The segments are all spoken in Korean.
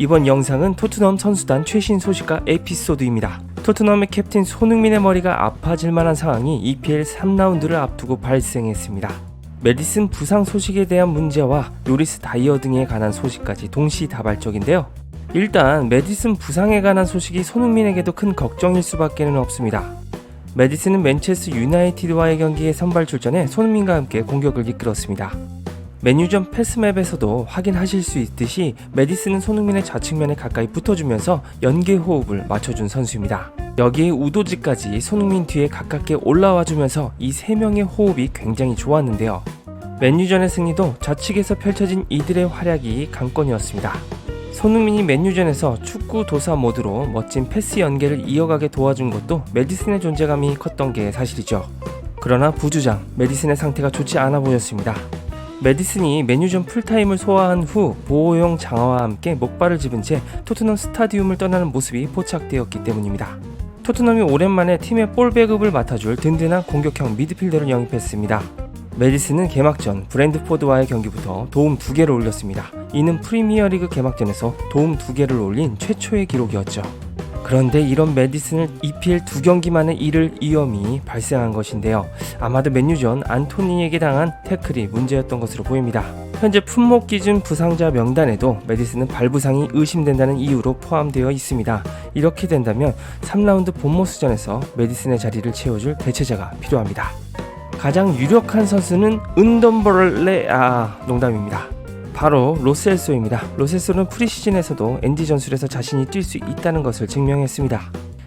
이번 영상은 토트넘 선수단 최신 소식과 에피소드입니다. 토트넘의 캡틴 손흥민의 머리가 아파질 만한 상황이 EPL 3라운드를 앞두고 발생했습니다. 메디슨 부상 소식에 대한 문제와 요리스 다이어 등에 관한 소식까지 동시다발적인데요. 일단 메디슨 부상에 관한 소식이 손흥민에게도 큰 걱정일 수밖에 없습니다. 메디슨은 맨체스터 유나이티드와의 경기에 선발 출전해 손흥민과 함께 공격을 이끌었습니다. 맨유전 패스맵에서도 확인하실 수 있듯이 메디슨은 손흥민의 좌측면에 가까이 붙어주면서 연계 호흡을 맞춰준 선수입니다. 여기에 우도지까지 손흥민 뒤에 가깝게 올라와주면서 이 3명의 호흡이 굉장히 좋았는데요. 맨유전의 승리도 좌측에서 펼쳐진 이들의 활약이 관건이었습니다. 손흥민이 맨유전에서 축구 도사 모드로 멋진 패스 연계를 이어가게 도와준 것도 메디슨의 존재감이 컸던 게 사실이죠. 그러나 부주장 메디슨의 상태가 좋지 않아 보였습니다. 메디슨이 맨유전 풀타임을 소화한 후 보호용 장화와 함께 목발을 집은 채 토트넘 스타디움을 떠나는 모습이 포착되었기 때문입니다. 토트넘이 오랜만에 팀의 볼 배급을 맡아줄 든든한 공격형 미드필더를 영입했습니다. 메디슨은 개막전 브랜드포드와의 경기부터 도움 2개를 올렸습니다. 이는 프리미어리그 개막전에서 도움 2개를 올린 최초의 기록이었죠. 그런데 이런 메디슨을 EPL 2경기만에 잃을 위험이 발생한 것인데요. 아마도 맨유전 안토니에게 당한 태클이 문제였던 것으로 보입니다. 현재 품목 기준 부상자 명단에도 메디슨은 발부상이 의심된다는 이유로 포함되어 있습니다. 이렇게 된다면 3라운드 본모스전에서 메디슨의 자리를 채워줄 대체자가 필요합니다. 가장 유력한 선수는 농담입니다. 바로 로셀소입니다. 로셀소는 프리시즌에서도 앤디 전술에서 자신이 뛸 수 있다는 것을 증명했습니다.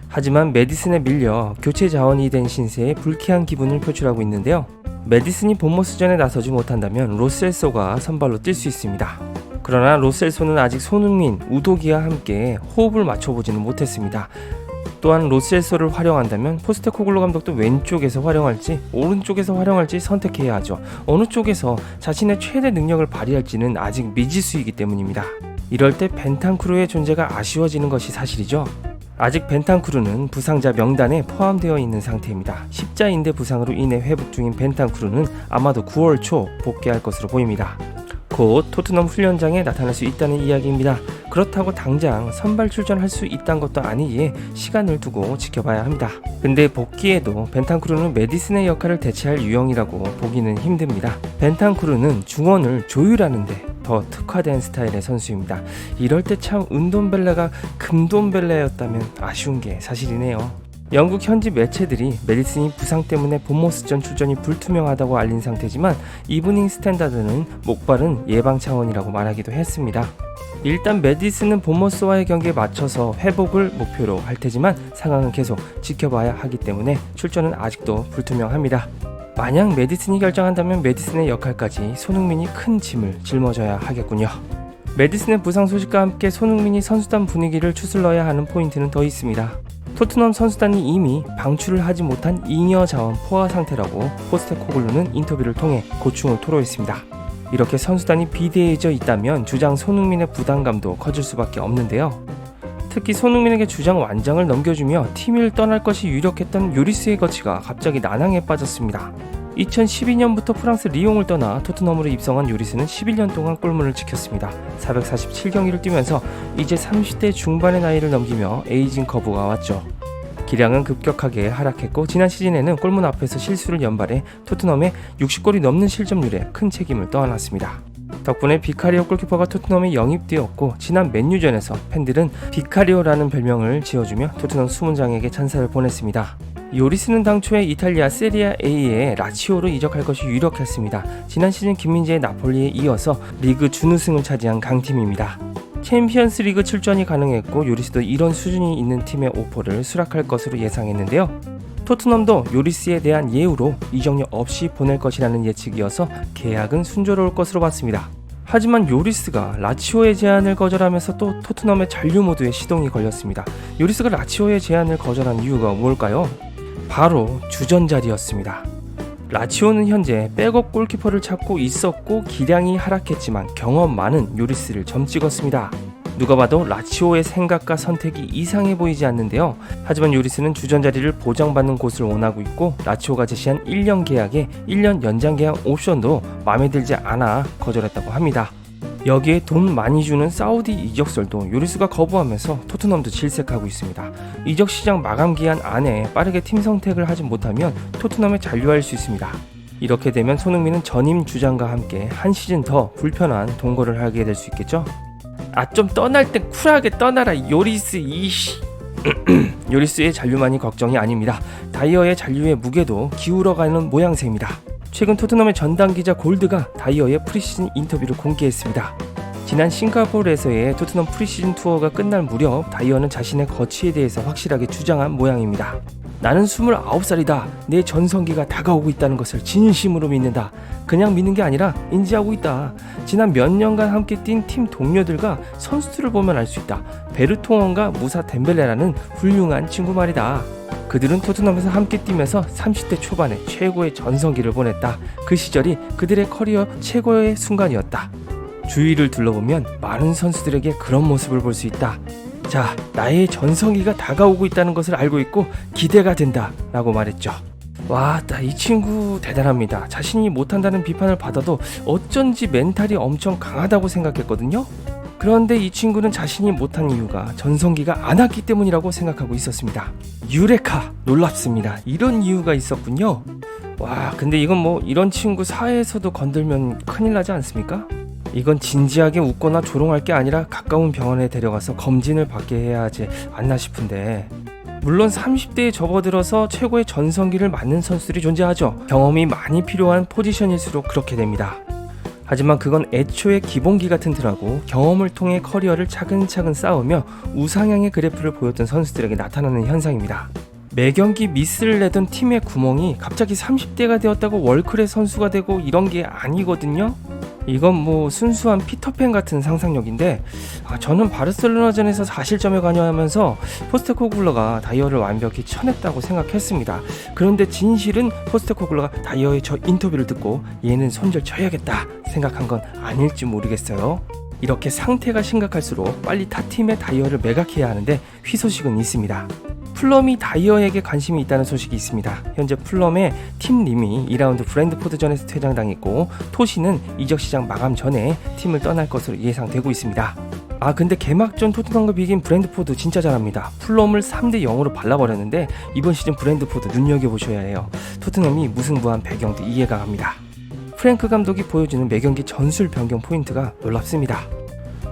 하지만 메디슨에 밀려 교체 자원이 된 신세에 불쾌한 기분을 표출하고 있는데요. 메디슨이 본모스전에 나서지 못한다면 로셀소가 선발로 뛸 수 있습니다. 그러나 로셀소는 아직 손흥민, 우도기와 함께 호흡을 맞춰보지는 못했습니다. 또한 로셀소를 활용한다면 포스테코글루 감독도 왼쪽에서 활용할지 오른쪽에서 활용할지 선택해야 하죠. 어느 쪽에서 자신의 최대 능력을 발휘할지는 아직 미지수이기 때문입니다. 이럴 때 벤탄쿠르의 존재가 아쉬워지는 것이 사실이죠. 아직 벤탄쿠르는 부상자 명단에 포함되어 있는 상태입니다. 십자인대 부상으로 인해 회복 중인 벤탄쿠르는 아마도 9월 초 복귀할 것으로 보입니다. 곧 토트넘 훈련장에 나타날 수 있다는 이야기입니다. 그렇다고 당장 선발 출전할 수 있다는 것도 아니기에 시간을 두고 지켜봐야 합니다. 근데 복귀에도 벤탄쿠르는 메디슨의 역할을 대체할 유형이라고 보기는 힘듭니다. 벤탄쿠르는 중원을 조율하는데 더 특화된 스타일의 선수입니다. 이럴 때 참 은돈벨레가 금돈벨레였다면 아쉬운 게 사실이네요. 영국 현지 매체들이 메디슨이 부상 때문에 본모스전 출전이 불투명하다고 알린 상태지만 이브닝 스탠다드는 목발은 예방 차원이라고 말하기도 했습니다. 일단 메디슨은 본모스와의 경기에 맞춰서 회복을 목표로 할 테지만 상황은 계속 지켜봐야 하기 때문에 출전은 아직도 불투명합니다. 만약 메디슨이 결정한다면 메디슨의 역할까지 손흥민이 큰 짐을 짊어져야 하겠군요. 메디슨의 부상 소식과 함께 손흥민이 선수단 분위기를 추슬러야 하는 포인트는 더 있습니다. 토트넘 선수단이 이미 방출을 하지 못한 잉여 자원 포화 상태라고 포스테코글루는 인터뷰를 통해 고충을 토로했습니다. 이렇게 선수단이 비대해져 있다면 주장 손흥민의 부담감도 커질 수밖에 없는데요. 특히 손흥민에게 주장 완장을 넘겨주며 팀을 떠날 것이 유력했던 요리스의 거치가 갑자기 난항에 빠졌습니다. 2012년부터 프랑스 리옹을 떠나 토트넘으로 입성한 요리스는 11년 동안 골문을 지켰습니다. 447경기를 뛰면서 이제 30대 중반의 나이를 넘기며 에이징 커브가 왔죠. 기량은 급격하게 하락했고 지난 시즌에는 골문 앞에서 실수를 연발해 토트넘의 60골이 넘는 실점률에 큰 책임을 떠안았습니다. 덕분에 비카리오 골키퍼가 토트넘에 영입되었고 지난 맨유전에서 팬들은 비카리오라는 별명을 지어주며 토트넘 수문장에게 찬사를 보냈습니다. 요리스는 당초에 이탈리아 세리아 A에 라치오로 이적할 것이 유력했습니다. 지난 시즌 김민재의 나폴리에 이어서 리그 준우승을 차지한 강팀입니다. 챔피언스 리그 출전이 가능했고 요리스도 이런 수준이 있는 팀의 오퍼를 수락할 것으로 예상했는데요. 토트넘도 요리스에 대한 예우로 이적료 없이 보낼 것이라는 예측이어서 계약은 순조로울 것으로 봤습니다. 하지만 요리스가 라치오의 제안을 거절하면서 또 토트넘의 잔류 모드에 시동이 걸렸습니다. 요리스가 라치오의 제안을 거절한 이유가 뭘까요? 바로 주전자리였습니다. 라치오는 현재 백업 골키퍼를 찾고 있었고 기량이 하락했지만 경험 많은 요리스를 점 찍었습니다. 누가 봐도 라치오의 생각과 선택이 이상해 보이지 않는데요. 하지만 요리스는 주전자리를 보장받는 곳을 원하고 있고 라치오가 제시한 1년 계약에 1년 연장 계약 옵션도 마음에 들지 않아 거절했다고 합니다. 여기에 돈 많이 주는 사우디 이적설도 요리스가 거부하면서 토트넘도 질색하고 있습니다. 이적 시장 마감 기한 안에 빠르게 팀 선택을 하지 못하면 토트넘에 잔류할 수 있습니다. 이렇게 되면 손흥민은 전임 주장과 함께 한 시즌 더 불편한 동거를 하게 될 수 있겠죠? 좀 떠날 땐 쿨하게 떠나라 요리스 이씨. 요리스의 잔류만이 걱정이 아닙니다. 다이어의 잔류의 무게도 기울어가는 모양새입니다. 최근 토트넘의 전담 기자 골드가 다이어의 프리시즌 인터뷰를 공개했습니다. 지난 싱가포르에서의 토트넘 프리시즌 투어가 끝날 무렵 다이어는 자신의 거취에 대해서 확실하게 주장한 모양입니다. 나는 29살이다. 내 전성기가 다가오고 있다는 것을 진심으로 믿는다. 그냥 믿는 게 아니라 인지하고 있다. 지난 몇 년간 함께 뛴 팀 동료들과 선수들을 보면 알 수 있다. 베르통원과 무사 덴벨레라는 훌륭한 친구 말이다. 그들은 토트넘에서 함께 뛰면서 30대 초반에 최고의 전성기를 보냈다. 그 시절이 그들의 커리어 최고의 순간이었다. 주위를 둘러보면 많은 선수들에게 그런 모습을 볼 수 있다. 자, 나의 전성기가 다가오고 있다는 것을 알고 있고 기대가 된다 라고 말했죠. 와, 이 친구 대단합니다. 자신이 못한다는 비판을 받아도 어쩐지 멘탈이 엄청 강하다고 생각했거든요. 그런데 이 친구는 자신이 못한 이유가 전성기가 안 왔기 때문이라고 생각하고 있었습니다. 유레카, 놀랍습니다. 이런 이유가 있었군요. 와, 근데 이건 뭐 이런 친구 사회에서도 건들면 큰일 나지 않습니까? 이건 진지하게 웃거나 조롱할 게 아니라 가까운 병원에 데려가서 검진을 받게 해야 하지 않나 싶은데, 물론 30대에 접어들어서 최고의 전성기를 맞는 선수들이 존재하죠. 경험이 많이 필요한 포지션일수록 그렇게 됩니다. 하지만 그건 애초에 기본기 같은 틀하고 경험을 통해 커리어를 차근차근 쌓으며 우상향의 그래프를 보였던 선수들에게 나타나는 현상입니다. 매경기 미스를 내던 팀의 구멍이 갑자기 30대가 되었다고 월클의 선수가 되고 이런 게 아니거든요. 이건 뭐 순수한 피터팬 같은 상상력인데, 저는 바르셀로나전에서 4실점에 관여하면서 포스테코글러가 다이어를 완벽히 쳐냈다고 생각했습니다. 그런데 진실은 포스테코글러가 다이어의 저 인터뷰를 듣고 얘는 손절 쳐야겠다 생각한 건 아닐지 모르겠어요. 이렇게 상태가 심각할수록 빨리 타 팀의 다이어를 매각해야 하는데 희소식은 있습니다. 풀럼이 다이어에게 관심이 있다는 소식이 있습니다. 현재 풀럼의 팀 림이 2라운드 브랜드포드전에서 퇴장당했고 토시는 이적 시장 마감 전에 팀을 떠날 것으로 예상되고 있습니다. 근데 개막전 토트넘과 비긴 브랜드포드 진짜 잘합니다. 풀럼을 3대0으로 발라버렸는데 이번 시즌 브랜드포드 눈여겨보셔야 해요. 토트넘이 무승부한 배경도 이해가 갑니다. 프랭크 감독이 보여주는 매경기 전술 변경 포인트가 놀랍습니다.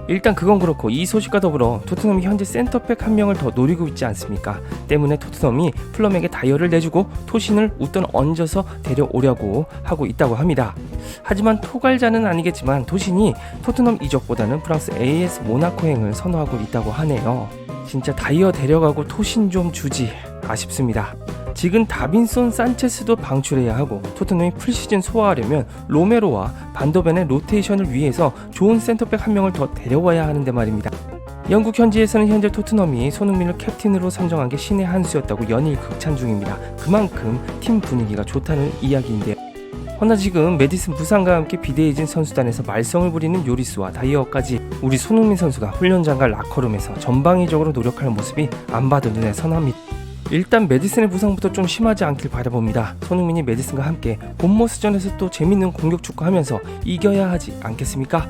일단 그건 그렇고 이 소식과 더불어 토트넘이 현재 센터백 한 명을 더 노리고 있지 않습니까? 때문에 토트넘이 플럼에게 다이어를 내주고 토신을 웃돈 얹어서 데려오려고 하고 있다고 합니다. 하지만 토갈자는 아니겠지만 토신이 토트넘 이적보다는 프랑스 AS 모나코행을 선호하고 있다고 하네요. 진짜 다이어 데려가고 토신 좀 주지 아쉽습니다. 지금 다빈손 산체스도 방출해야 하고 토트넘이 풀시즌 소화하려면 로메로와 반더벤의 로테이션을 위해서 좋은 센터백 한 명을 더 데려와야 하는데 말입니다. 영국 현지에서는 현재 토트넘이 손흥민을 캡틴으로 선정한 게 신의 한 수였다고 연일 극찬 중입니다. 그만큼 팀 분위기가 좋다는 이야기인데요. 허나 지금 메디슨 부상과 함께 비대해진 선수단에서 말썽을 부리는 요리스와 다이어까지 우리 손흥민 선수가 훈련장과 라커룸에서 전방위적으로 노력할 모습이 안 봐도 눈에 선합니다. 일단 메디슨의 부상부터 좀 심하지 않길 바라봅니다. 손흥민이 메디슨과 함께 본머스전에서 또 재밌는 공격 축구하면서 이겨야 하지 않겠습니까?